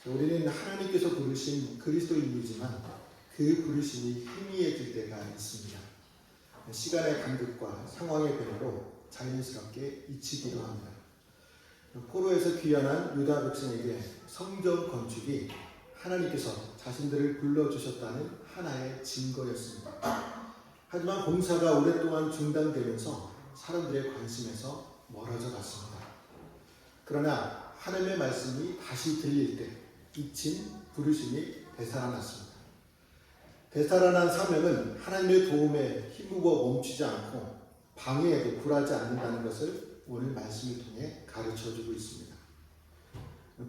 우리는 하나님께서 부르신 그리스도인이지만 그 부르심이 희미해질 때가 있습니다. 시간의 간극과 상황의 변화로 자연스럽게 잊히기도 합니다. 포로에서 귀환한 유다 백성에게 성전 건축이 하나님께서 자신들을 불러주셨다는 하나의 증거였습니다. 하지만 공사가 오랫동안 중단되면서 사람들의 관심에서 멀어져 갔습니다. 그러나 하나님의 말씀이 다시 들릴 때 잊힌 부르심이 되살아났습니다. 되살아난 사명은 하나님의 도움에 힘입어 멈추지 않고 방해에도 굴하지 않는다는 것을 오늘 말씀을 통해 가르쳐주고 있습니다.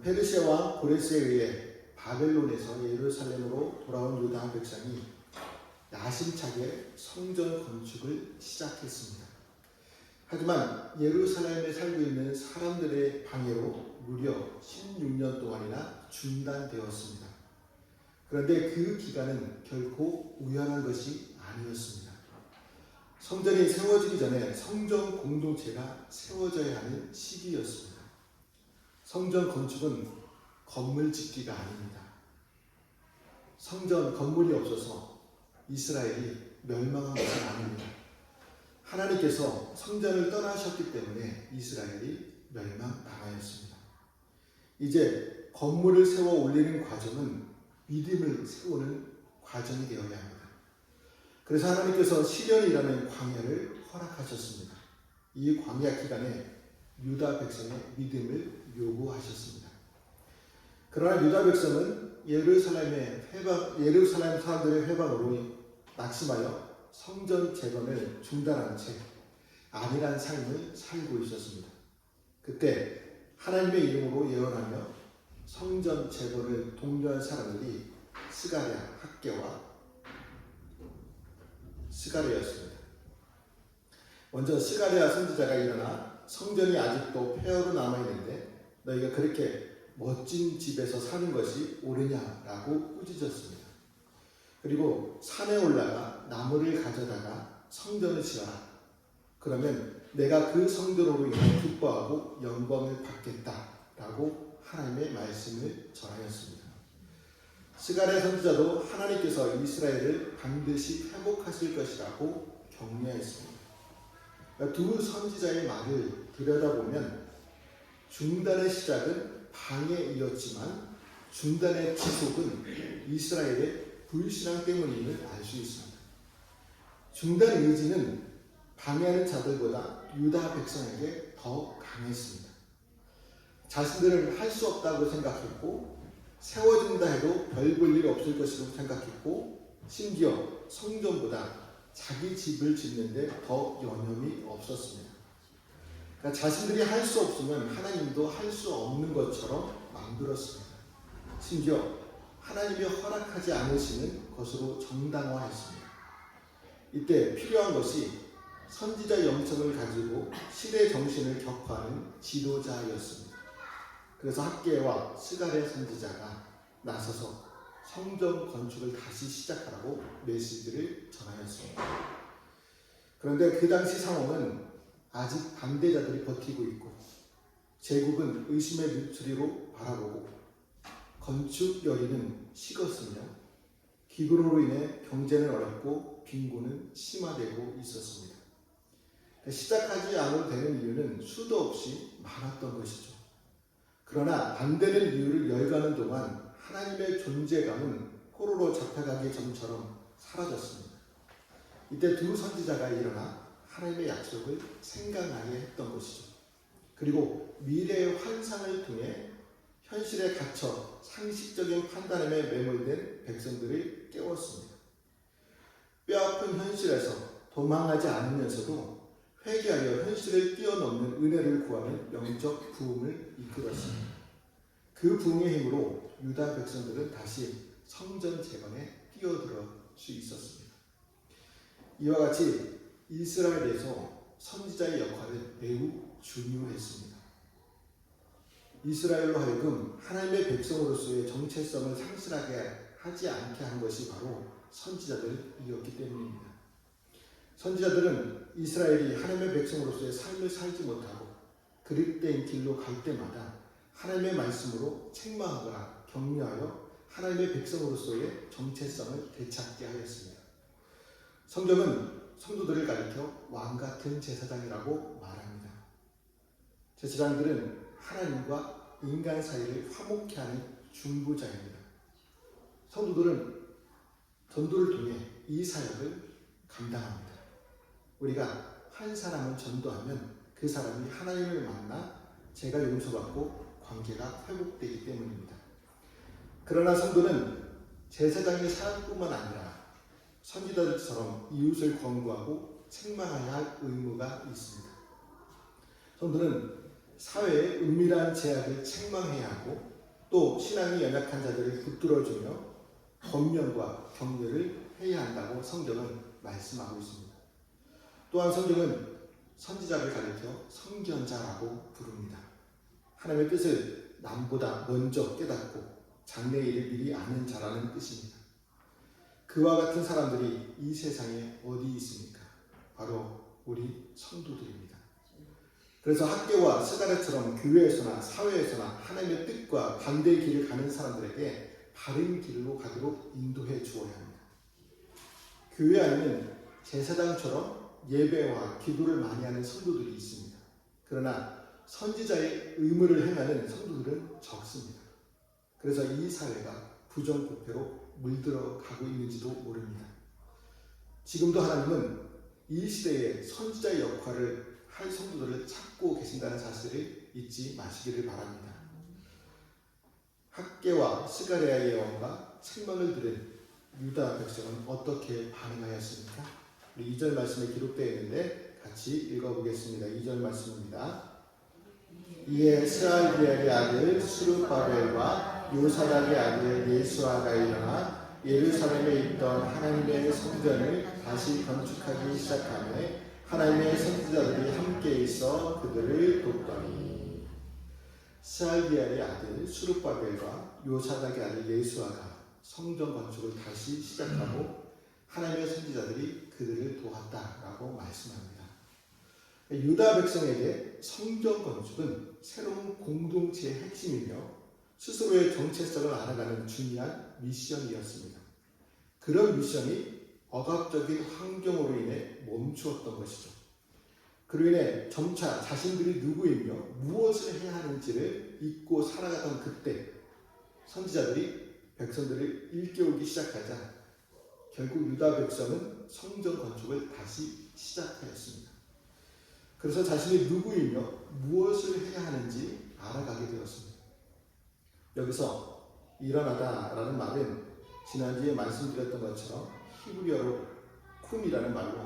페르시아 왕 고레스에 의해 바벨론에서 예루살렘으로 돌아온 유다 백성이 야심차게 성전 건축을 시작했습니다. 하지만 예루살렘에 살고 있는 사람들의 방해로 무려 16년 동안이나 중단되었습니다. 그런데 그 기간은 결코 우연한 것이 아니었습니다. 성전이 세워지기 전에 성전 공동체가 세워져야 하는 시기였습니다. 성전 건축은 건물 짓기가 아닙니다. 성전 건물이 없어서 이스라엘이 멸망한 것은 아닙니다. 하나님께서 성전을 떠나셨기 때문에 이스라엘이 멸망당하였습니다. 이제 건물을 세워 올리는 과정은 믿음을 세우는 과정이 되어야 합니다. 그래서 하나님께서 시련이라는 광야를 허락하셨습니다. 이 광야 기간에 유다 백성의 믿음을 요구하셨습니다. 그러나 유다 백성은 예루살렘 사람들의 회방으로 낙심하여 성전 재건을 중단한 채 안일한 삶을 살고 있었습니다. 그때 하나님의 이름으로 예언하며 성전 재건을 독려한 사람들이 스가랴, 학개와 스가랴였습니다. 먼저 스가랴 선지자가 일어나 성전이 아직도 폐허로 남아있는데 너희가 그렇게 멋진 집에서 사는 것이 옳으냐라고 꾸짖었습니다. 그리고 산에 올라가 나무를 가져다가 성전을 지어라. 그러면 내가 그 성전으로 인해 기뻐하고 영광을 받겠다라고 하나님의 말씀을 전하였습니다. 스가랴 선지자도 하나님께서 이스라엘을 반드시 회복하실 것이라고 격려했습니다. 두 선지자의 말을 들여다보면 중단의 시작은 방해이었지만 중단의 지속은 이스라엘의 불신앙 때문임을 알 수 있습니다. 중단 의지는 방해하는 자들보다 유다 백성에게 더 강했습니다. 자신들은 할 수 없다고 생각했고 세워진다 해도 별 볼 일 없을 것이라고 생각했고 심지어 성전보다 자기 집을 짓는데 더 여념이 없었습니다. 그러니까 자신들이 할 수 없으면 하나님도 할 수 없는 것처럼 만들었습니다. 심지어 하나님이 허락하지 않으시는 것으로 정당화했습니다. 이때 필요한 것이 선지자 영성을 가지고 시대 정신을 격화하는 지도자였습니다. 그래서 학개와 스가랴 선지자가 나서서 성전 건축을 다시 시작하라고 메시지를 전하였습니다. 그런데 그 당시 상황은 아직 반대자들이 버티고 있고 제국은 의심의 눈초리로 바라보고 건축 열의는 식었으며 기근으로 인해 경제는 어렵고 빈곤은 심화되고 있었습니다. 시작하지 않아도 되는 이유는 수도 없이 많았던 것이죠. 그러나 안 되는 이유를 열가는 동안 하나님의 존재감은 포로로 잡혀가기 전처럼 사라졌습니다. 이때 두 선지자가 일어나 하나님의 약속을 생각나게 했던 것이죠. 그리고 미래의 환상을 통해 현실에 갇혀 상식적인 판단에 매몰된 백성들을 깨웠습니다. 뼈아픈 현실에서 도망하지 않으면서도 회개하여 현실을 뛰어넘는 은혜를 구하는 영적 부흥을 이끌었습니다. 그 부흥의 힘으로 유다 백성들은 다시 성전 재건에 뛰어들 수 있었습니다. 이와 같이 이스라엘에서 선지자의 역할은 매우 중요했습니다. 이스라엘로 하여금 하나님의 백성으로서의 정체성을 상실하게 하지 않게 한 것이 바로 선지자들이었기 때문입니다. 선지자들은 이스라엘이 하나님의 백성으로서의 삶을 살지 못하고 그릇된 길로 갈 때마다 하나님의 말씀으로 책망하거나 격려하여 하나님의 백성으로서의 정체성을 되찾게 하였습니다. 성경은 성도들을 가리켜 왕같은 제사장이라고 말합니다. 제사장들은 하나님과 인간 사이를 화목케 하는 중보자입니다. 성도들은 전도를 통해 이 사역을 감당합니다. 우리가 한 사람을 전도하면 그 사람이 하나님을 만나 죄가 용서받고 관계가 회복되기 때문입니다. 그러나 성도는 제사장의 사역뿐만 아니라 선지자들처럼 이웃을 권고하고 책망해야 할 의무가 있습니다. 성도는 사회의 은밀한 제약을 책망해야 하고 또 신앙이 연약한 자들을 붙들어주며 권면과 격려를 해야 한다고 성경은 말씀하고 있습니다. 또한 성경은 선지자를 가리켜 선견자라고 부릅니다. 하나님의 뜻을 남보다 먼저 깨닫고 장래의 일을 미리 아는 자라는 뜻입니다. 그와 같은 사람들이 이 세상에 어디 있습니까? 바로 우리 성도들입니다. 그래서 학교와 스가랴처럼 교회에서나 사회에서나 하나님의 뜻과 반대의 길을 가는 사람들에게 바른 길로 가도록 인도해 주어야 합니다. 교회 안에는 제사장처럼 예배와 기도를 많이 하는 성도들이 있습니다. 그러나 선지자의 의무를 행하는 성도들은 적습니다. 그래서 이 사회가 부정부패로 물들어 가고 있는지도 모릅니다. 지금도 하나님은 이 시대에 선지자의 역할을 할 성도들을 찾고 계신다는 사실을 잊지 마시기를 바랍니다. 학개와 스가랴의 예언과 책망을 들은 유다 백성은 어떻게 반응하였습니까? 우리 2절 말씀에 기록되어 있는데 같이 읽어보겠습니다. 2절 말씀입니다. 이에 스알디엘의 아들 스룹바벨과 요사닥의 아들 예수아가 일어나 예루살렘에 있던 하나님의 성전을 다시 건축하기 시작하며 하나님의 선지자들이 함께 있어 그들을 돕더니 스알디엘의 아들 스룹바벨과 요사닥의 아들 예수아가 성전 건축을 다시 시작하고 하나님의 선지자들이 그들을 도왔다라고 말씀합니다. 유다 백성에게 성전 건축은 새로운 공동체의 핵심이며 스스로의 정체성을 알아가는 중요한 미션이었습니다. 그런 미션이 억압적인 환경으로 인해 멈추었던 것이죠. 그로 인해 점차 자신들이 누구이며 무엇을 해야 하는지를 잊고 살아가던 그때 선지자들이 백성들을 일깨우기 시작하자 결국 유다 백성은 성전 건축을 다시 시작하였습니다. 그래서 자신이 누구이며 무엇을 해야 하는지 알아가게 되었습니다. 여기서 일어나다라는 말은 지난주에 말씀드렸던 것처럼 히브리어로 쿰이라는 말로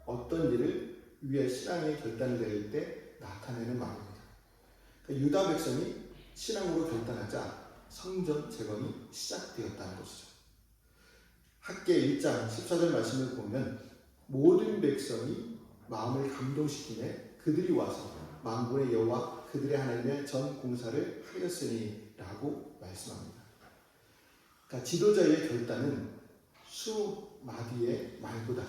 어떤 일을 위해 신앙의 결단을 내릴 때 나타내는 말입니다. 그러니까 유다 백성이 신앙으로 결단하자 성전 재건이 시작되었다는 것이죠. 학개 1장 14절 말씀을 보면 모든 백성이 마음을 감동시키며 그들이 와서 만군의 여호와 그들의 하나님의 전 공사를 하였으니 라고 말씀합니다. 그러니까 지도자의 결단은 수마디의 말보다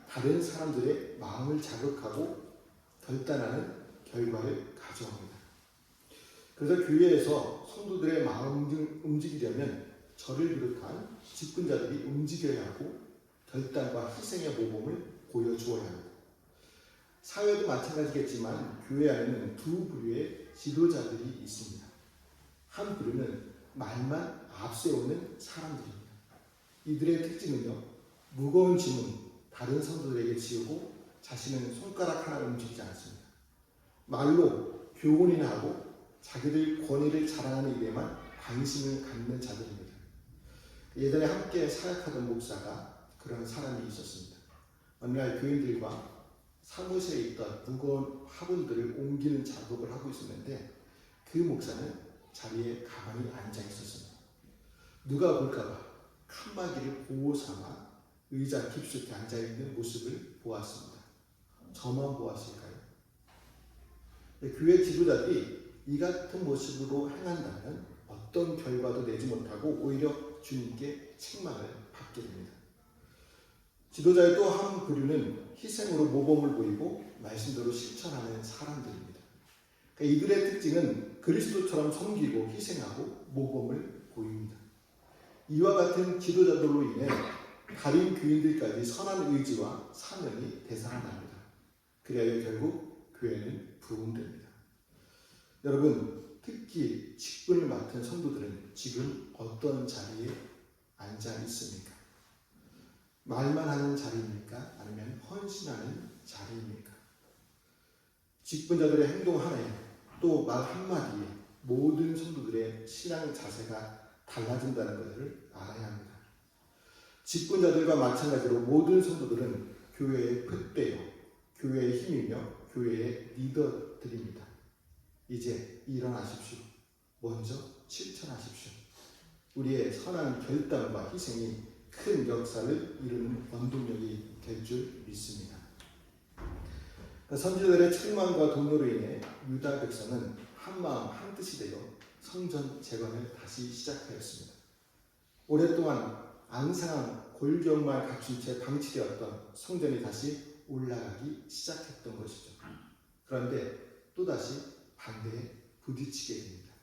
다른 사람들의 마음을 자극하고 결단하는 결과를 가져옵니다. 그래서 교회에서 성도들의 마음을 움직이려면 저를 비롯한 직분자들이 움직여야 하고 결단과 희생의 모범을 보여주어야 합니다. 사회도 마찬가지겠지만 교회 안에는 두 부류의 지도자들이 있습니다. 한 부류는 말만 앞세우는 사람들입니다. 이들의 특징은요, 무거운 짐은 다른 성도들에게 지우고 자신은 손가락 하나 움직이지 않습니다. 말로 교훈이나 하고 자기들 권위를 자랑하는 일에만 관심을 갖는 자들입니다. 예전에 함께 사역하던 목사가 그런 사람이 있었습니다. 어느 날 교인들과 사무실에 있던 무거운 화분들을 옮기는 작업을 하고 있었는데 그 목사는 자리에 가만히 앉아 있었습니다. 누가 볼까봐 칸막이를 보호 삼아 의자 깊숙이 앉아있는 모습을 보았습니다. 저만 보았을까요? 교회 지도자들이 이 같은 모습으로 행한다면 어떤 결과도 내지 못하고 오히려 주님께 책망을 받게 됩니다. 지도자의 또 한 부류는 희생으로 모범을 보이고 말씀대로 실천하는 사람들입니다. 이들의 특징은 그리스도처럼 섬기고 희생하고 모범을 보입니다. 이와 같은 지도자들로 인해 다른 교인들까지 선한 의지와 사명이 되살아납니다. 그래야 결국 교회는 부흥됩니다. 여러분, 특히 직분을 맡은 성도들은 지금 어떤 자리에 앉아 있습니까? 말만 하는 자리입니까? 아니면 헌신하는 자리입니까? 직분자들의 행동 하나에 또 말 한마디에 모든 성도들의 신앙 자세가 달라진다는 것을 알아야 합니다. 직분자들과 마찬가지로 모든 성도들은 교회의 푯대요, 교회의 힘이며 교회의 리더들입니다. 이제 일어나십시오. 먼저 실천하십시오. 우리의 선한 결단과 희생이 큰 역사를 이루는 원동력이 될 줄 믿습니다. 선지자들의 책망과 동료로 인해 유다 백성은 한마음 한뜻이 되어 성전 재건을 다시 시작하였습니다. 오랫동안 앙상한 골격만 갖춘 채 방치되었던 성전이 다시 올라가기 시작했던 것이죠. 그런데 또다시 반대에 부딪히게 됩니다.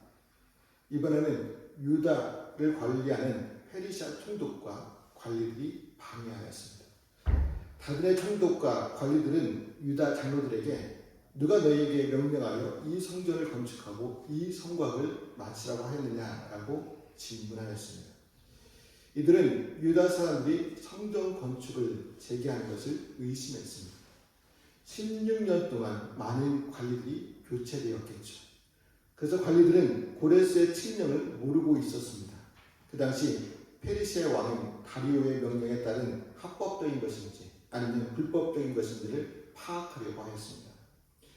이번에는 유다를 관리하는 페르시아 총독과 관리들이 방해하였습니다. 다른의 총독과 관리들은 유다 장로들에게 누가 너희에게 명령하여 이 성전을 건축하고 이 성곽을 마치라고 하였느냐라고 질문하였습니다. 이들은 유다 사람들이 성전 건축을 재개하는 것을 의심했습니다. 16년 동안 많은 관리들이 교체되었겠죠. 그래서 관리들은 고레스의 칙령을 모르고 있었습니다. 그 당시 페르시아 왕은 다리오의 명령에 따른 합법적인 것인지 아니면 불법적인 것인지를 파악하려고 하였습니다.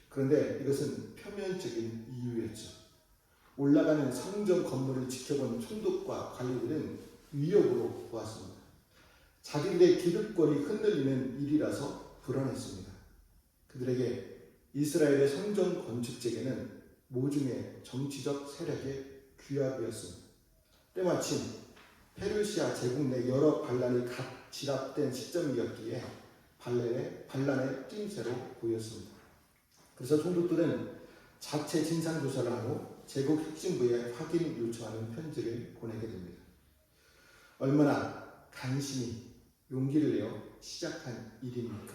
그런데 이것은 표면적인 이유였죠. 올라가는 성전 건물을 지켜본 총독과 관리들은 위협으로 보았습니다. 자기들의 기득권이 흔들리는 일이라서 불안했습니다. 그들에게 이스라엘의 성전 건축 재개는 모종의 정치적 세력의 규합이었습니다. 때마침 페르시아 제국 내 여러 반란이 각 진압된 시점이었기에 반란의 낌새로 보였습니다. 그래서 총독들은 자체 진상조사를 하고 제국 핵심부에 확인 요청하는 편지를 보내게 됩니다. 얼마나 간신히 용기를 내어 시작한 일입니까?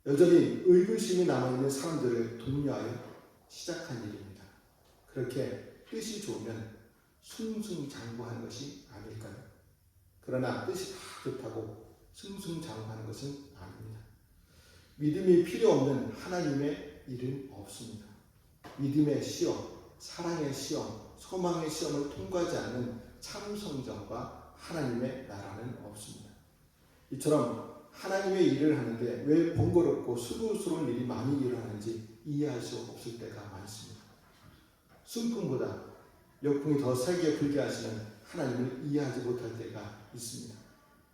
여전히 의구심이 남아있는 사람들을 독려하여 시작한 일입니다. 그렇게 뜻이 좋으면 승승장구하는 것이 아닐까요? 그러나 뜻이 다 좋다고 승승장구하는 것은 아닙니다. 믿음이 필요 없는 하나님의 일은 없습니다. 믿음의 시험, 사랑의 시험, 소망의 시험을 통과하지 않는 참 성전과 하나님의 나라는 없습니다. 이처럼 하나님의 일을 하는데 왜 번거롭고 수고스러운 일이 많이 일어나는지 이해할 수 없을 때가 많습니다. 순풍보다 역풍이 더 세게 불게 하시는 하나님을 이해하지 못할 때가 있습니다.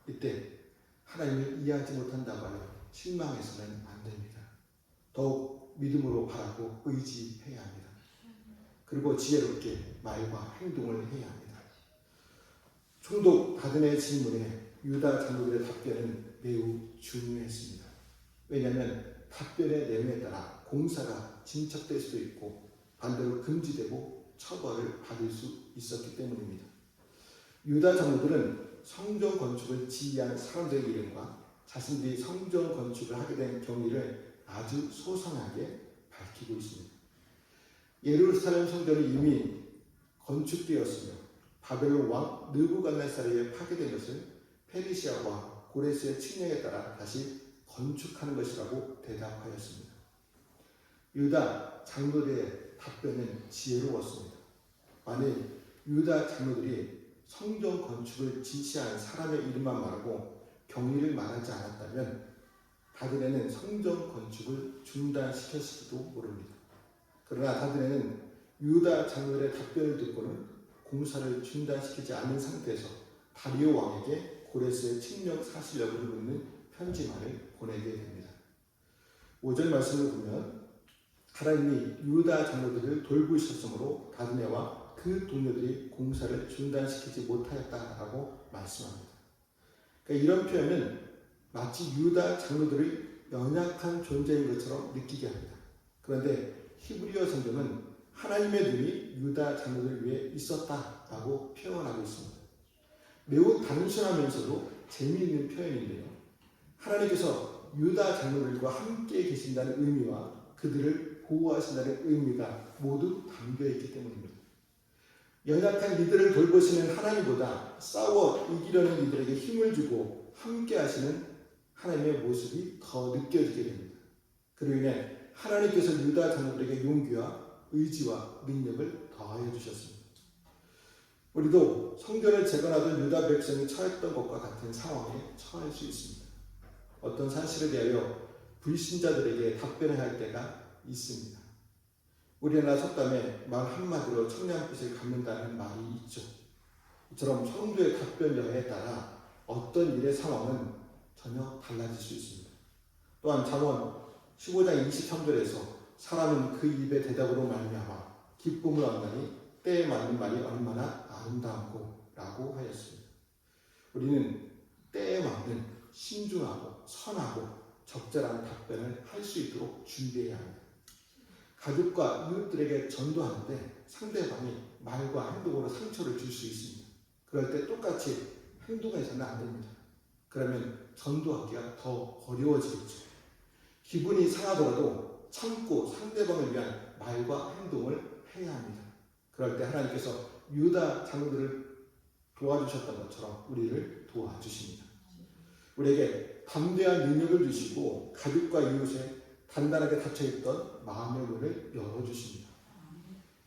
이때 하나님을 이해하지 못한다고 하여 실망해서는 안 됩니다. 더욱 믿음으로 바라고 의지해야 합니다. 그리고 지혜롭게 말과 행동을 해야 합니다. 총독 바드네의 질문에 유다 장로들의 답변은 매우 중요했습니다. 왜냐하면 답변의 내용에 따라 공사가 진척될 수도 있고 반대로 금지되고 처벌을 받을 수 있었기 때문입니다. 유다 장로들은 성전 건축을 지휘한 사람들의 이름과 자신들이 성전 건축을 하게 된 경위를 아주 소상하게 밝히고 있습니다. 예루살렘 성전이 이미 건축되었으며 바벨론 왕 느부갓네살에 의해 파괴된 것을 페르시아 왕 고레스의 칙령에 따라 다시 건축하는 것이라고 대답하였습니다. 유다 장로들의 답변은 지혜로웠습니다. 만일 유다 장로들이 성전 건축을 지시한 사람의 이름만 말하고 경위를 말하지 않았다면 다드네는 성전 건축을 중단시켰을지도 모릅니다. 그러나 다드네는 유다 장로들의 답변을 듣고는 공사를 중단시키지 않는 상태에서 다리오 왕에게 고레스의 칙령 사실 여부를 묻는 편지만을 보내게 됩니다. 5절 말씀을 보면 하나님이 유다 장로들을 돌보셨으므로 다드네와 그 동료들이 공사를 중단시키지 못하였다라고 말씀합니다. 그러니까 이런 표현은 마치 유다 장로들의 연약한 존재인 것처럼 느끼게 합니다. 그런데 히브리어 성경은 하나님의 눈이 유다 자녀들을 위해 있었다라고 표현하고 있습니다. 매우 단순하면서도 재미있는 표현인데요. 하나님께서 유다 자녀들과 함께 계신다는 의미와 그들을 보호하신다는 의미가 모두 담겨있기 때문입니다. 연약한 이들을 돌보시는 하나님보다 싸워 이기려는 이들에게 힘을 주고 함께 하시는 하나님의 모습이 더 느껴지게 됩니다. 그로 인해 하나님께서 유다 자녀들에게 용기와 의지와 능력을 더하여 주셨습니다. 우리도 성전을 재건하던 유다 백성이 처했던 것과 같은 상황에 처할 수 있습니다. 어떤 사실에 대하여 불신자들에게 답변해야 할 때가 있습니다. 우리나라 속담에 말 한마디로 청량빛을 갚는다는 말이 있죠. 이처럼 성도의 답변 여하에 따라 어떤 일의 상황은 전혀 달라질 수 있습니다. 또한 잠언 15장 23절에서 사람은 그 입의 대답으로 말미암아 기쁨을 얻나니 때에 맞는 말이 얼마나 아름다운고 라고 하였습니다. 우리는 때에 맞는 신중하고 선하고 적절한 답변을 할 수 있도록 준비해야 합니다. 가족과 이웃들에게 전도하는데 상대방이 말과 행동으로 상처를 줄 수 있습니다. 그럴 때 똑같이 행동해서는 안 됩니다. 그러면 전도하기가 더 어려워지겠죠. 기분이 상하더라도 참고 상대방을 위한 말과 행동을 해야 합니다. 그럴 때 하나님께서 유다 자녀들을 도와주셨던 것처럼 우리를 도와주십니다. 우리에게 담대한 능력을 주시고 가족과 이웃에 단단하게 닫혀있던 마음의 문을 열어주십니다.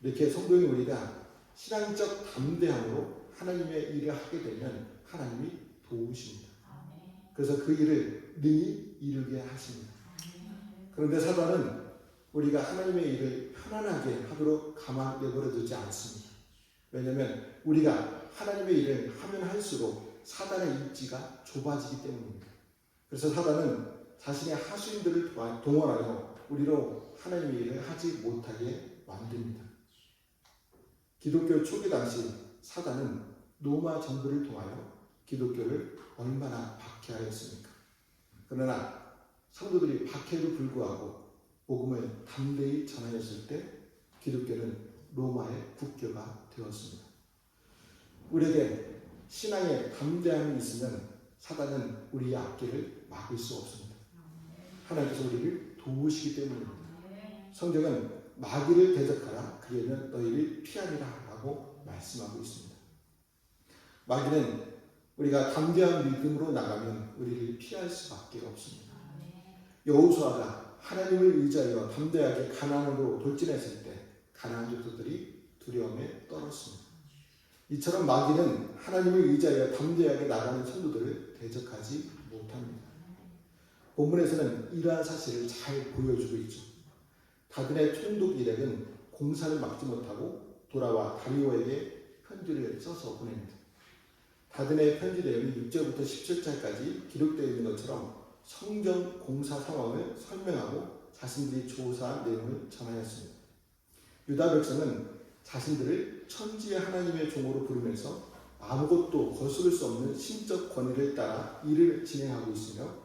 이렇게 성도인 우리가 신앙적 담대함으로 하나님의 일을 하게 되면 하나님이 도우십니다. 그래서 그 일을 능히 이루게 하십니다. 그런데 사단은 우리가 하나님의 일을 편안하게 하도록 가만 내버려 두지 않습니다. 왜냐하면 우리가 하나님의 일을 하면 할수록 사단의 입지가 좁아지기 때문입니다. 그래서 사단은 자신의 하수인들을 동원하여 우리로 하나님의 일을 하지 못하게 만듭니다. 기독교 초기 당시 사단은 로마 정부를 통하여 기독교를 얼마나 박해하였습니까? 그러나 성도들이 박해에도 불구하고 복음을 담대히 전하였을 때 기독교는 로마의 국교가 되었습니다. 우리에게 신앙에 담대함이 있으면 사단은 우리의 앞길을 막을 수 없습니다. 하나님께서 우리를 도우시기 때문입니다. 성경은 마귀를 대적하라 그에는 너희를 피하리라 라고 말씀하고 있습니다. 마귀는 우리가 담대한 믿음으로 나가면 우리를 피할 수밖에 없습니다. 여호수아가 하나님을 의지하여 담대하게 가나안으로 돌진했을 때 가나안 족속들이 두려움에 떨었습니다. 이처럼 마귀는 하나님을 의지하여 담대하게 나가는 성도들을 대적하지 못합니다. 본문에서는 이러한 사실을 잘 보여주고 있죠. 다든의 총독 일행은 공사를 막지 못하고 돌아와 다리오에게 편지를 써서 보냅니다. 다든의 편지 내용이 6절부터 17절까지 기록되어 있는 것처럼 성전 공사 상황을 설명하고 자신들이 조사한 내용을 전하였습니다. 유다 백성은 자신들을 천지의 하나님의 종으로 부르면서 아무것도 거스를 수 없는 신적 권위를 따라 일을 진행하고 있으며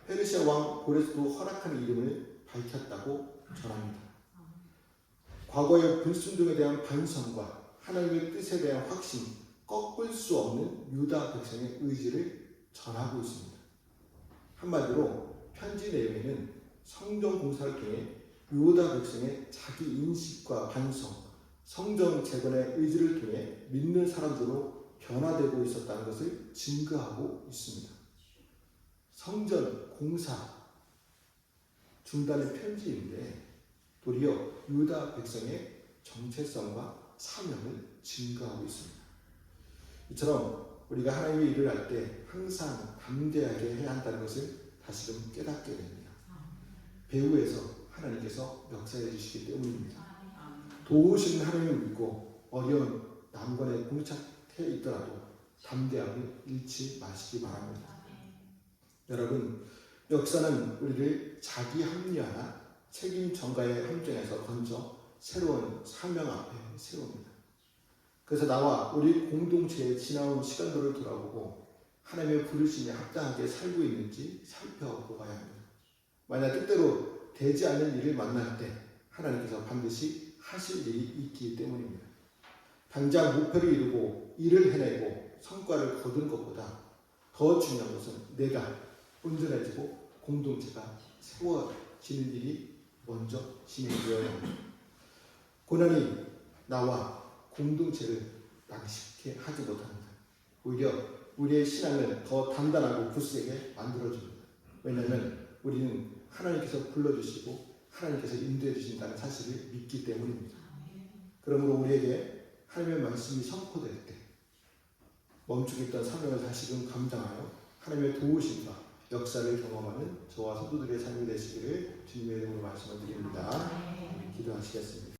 페르시아 왕 고레스도 허락하는 이름을 밝혔다고 전합니다. 과거의 불순종에 대한 반성과 하나님의 뜻에 대한 확신, 꺾을 수 없는 유다 백성의 의지를 전하고 있습니다. 한마디로 편지 내용에는 성전 공사를 통해 유다 백성의 자기 인식과 반성, 성전 재건의 의지를 통해 믿는 사람들로 변화되고 있었다는 것을 증거하고 있습니다. 성전 공사 중단의 편지인데 도리어 유다 백성의 정체성과 사명을 증거하고 있습니다. 이처럼 우리가 하나님의 일을 할 때 항상 담대하게 해야 한다는 것을 다시금 깨닫게 됩니다. 배후에서 하나님께서 역사해 주시기 때문입니다. 도우시는 하나님을 믿고 어려운 난관에 봉착해 있더라도 담대함을 잃지 마시기 바랍니다. 여러분, 역사는 우리를 자기 합리화나 책임 전가의 함정에서 건져 새로운 사명 앞에 세웁니다. 그래서 나와 우리 공동체의 지나온 시간들을 돌아보고 하나님의 부르심에 합당하게 살고 있는지 살펴보아야 합니다. 만약 뜻대로 되지 않는 일을 만날 때 하나님께서 반드시 하실 일이 있기 때문입니다. 당장 목표를 이루고 일을 해내고 성과를 거둔 것보다 더 중요한 것은 내가 온전해지고 공동체가 세워지는 일이 먼저 진행되어야 합니다. 고난이 나와 공동체를 낭식케 하지 못합니다. 오히려 우리의 신앙을 더 단단하고 굳세게 만들어줍니다. 왜냐하면 우리는 하나님께서 불러주시고 하나님께서 인도해 주신다는 사실을 믿기 때문입니다. 그러므로 우리에게 하나님의 말씀이 선포될 때 멈추고 있던 사명을 다시금 감당하여 하나님의 도우심과 역사를 경험하는 저와 성도들의 삶이 되시기를 주님의 이름으로 말씀을 드립니다. 기도하시겠습니다.